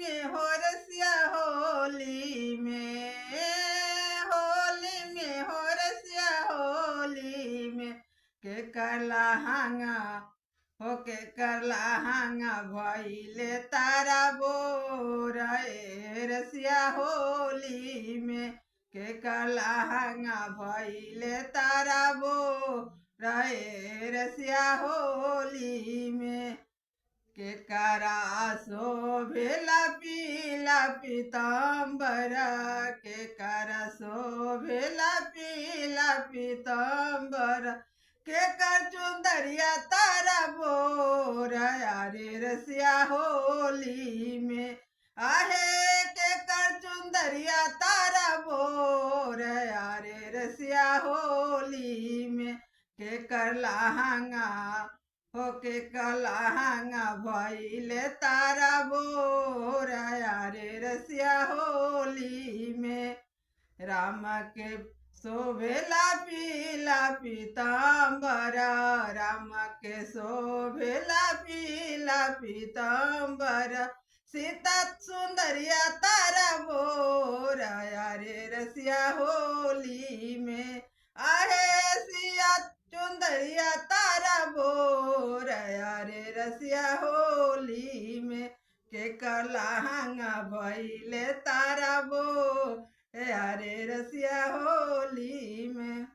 में हो रसिया होली में, होली में हो रसिया होली में, के करला हांगा हो के करला हांगा भइले तारा बोर ए रसिया होली में, के करला हांगा भइले तारा बोर ए रसिया होली में, के करा शोभेला पीला पीताम्बर, के करा शोभेला पीला पीताम्बर, के कर चुंदरिया तारा बोर अरे रसिया होली में, आहे के कर चुंदरिया तारा बोर अरे रसिया होली में, के कर लहंगा हो के कलहंगा भइले तारा बोर अरे रसिया होली में, राम के शोभेला पीला पीताम्बर, राम के शोभेला पीला पीताम्बर, सीता सुंदरिया तारा बोर अरे रसिया होली में, आहे सिया चुंदरिया तारा बोर अरे रसिया होली में, के कलहंगा भइले तारा बोर अरे रसिया होली में।